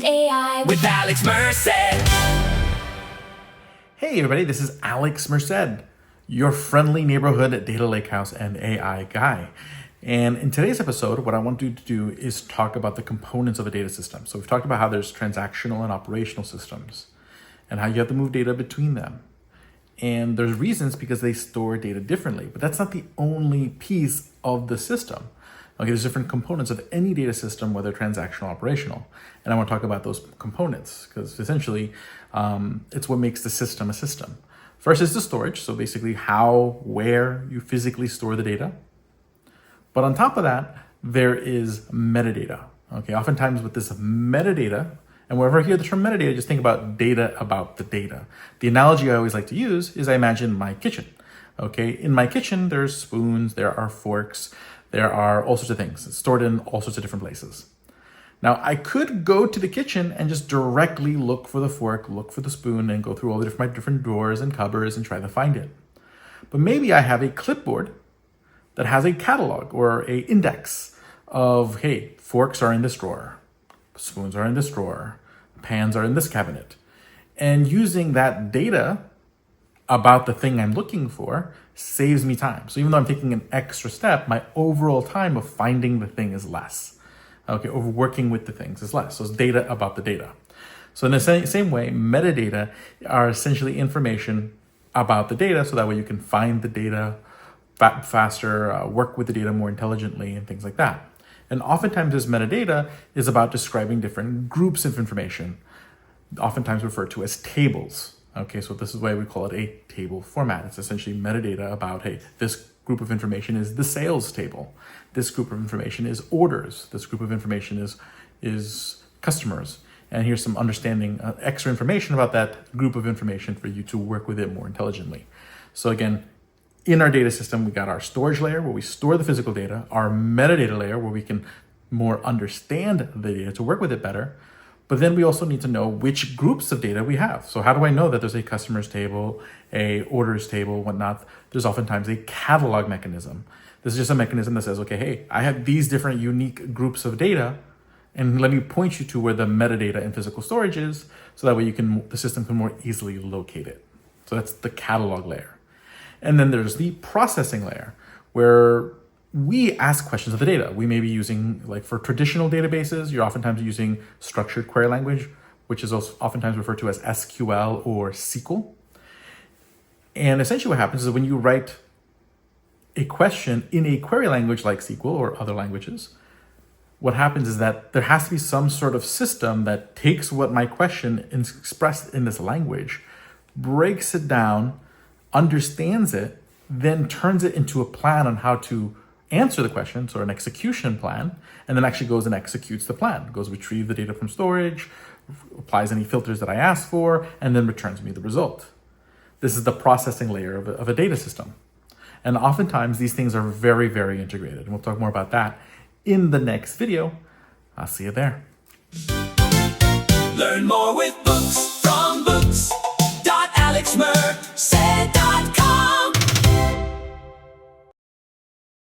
AI with Alex Merced. Hey everybody, this is Alex Merced, your friendly neighborhood data lakehouse and AI guy. And in today's episode, what I want you to do is talk about the components of a data system. So we've talked about how there's transactional and operational systems and how you have to move data between them. And there's reasons because they store data differently, but that's not the only piece of the system. Okay, there's different components of any data system, whether transactional or operational. And I want to talk about those components because essentially it's what makes the system a system. First is the storage. So basically where you physically store the data. But on top of that, there is metadata. Okay, oftentimes with this metadata, and wherever I hear the term metadata, just think about data about the data. The analogy I always like to use is I imagine my kitchen. Okay, in my kitchen, there's spoons, there are forks, there are all sorts of things stored in all sorts of different places. Now, I could go to the kitchen and just directly look for the fork, look for the spoon, and go through all my different drawers and cupboards and try to find it. But maybe I have a clipboard that has a catalog or a index of, hey, forks are in this drawer, spoons are in this drawer, pans are in this cabinet. And using that data about the thing I'm looking for saves me time. So even though I'm taking an extra step, my overall time of finding the thing is less. Okay, over working with the things is less. So it's data about the data. So in the same way, metadata are essentially information about the data, so that way you can find the data faster, work with the data more intelligently, and things like that. And oftentimes this metadata is about describing different groups of information, oftentimes referred to as tables. Okay, so this is why we call it a table format. It's essentially metadata about, hey, this group of information is the sales table. This group of information is orders. This group of information is customers. And here's some understanding, extra information about that group of information for you to work with it more intelligently. So again, in our data system, we got our storage layer where we store the physical data, our metadata layer where we can more understand the data to work with it better. But then we also need to know which groups of data we have. So how do I know that there's a customers table, a orders table, whatnot? There's oftentimes a catalog mechanism. This is just a mechanism that says, okay, hey, I have these different unique groups of data, and let me point you to where the metadata in physical storage is, so that way the system can more easily locate it. So that's the catalog layer. And then there's the processing layer, where we ask questions of the data. We may be using, like for traditional databases, you're oftentimes using structured query language, which is also oftentimes referred to as SQL or SQL. And essentially what happens is when you write a question in a query language like SQL or other languages, what happens is that there has to be some sort of system that takes what my question is expressed in this language, breaks it down, understands it, then turns it into a plan on how to answer the question, so an execution plan, and then actually goes and executes the plan. Goes retrieve the data from storage, applies any filters that I asked for, and then returns me the result. This is the processing layer of a data system. And oftentimes these things are very, very integrated. And we'll talk more about that in the next video. I'll see you there. Learn more with books from books.alexmerced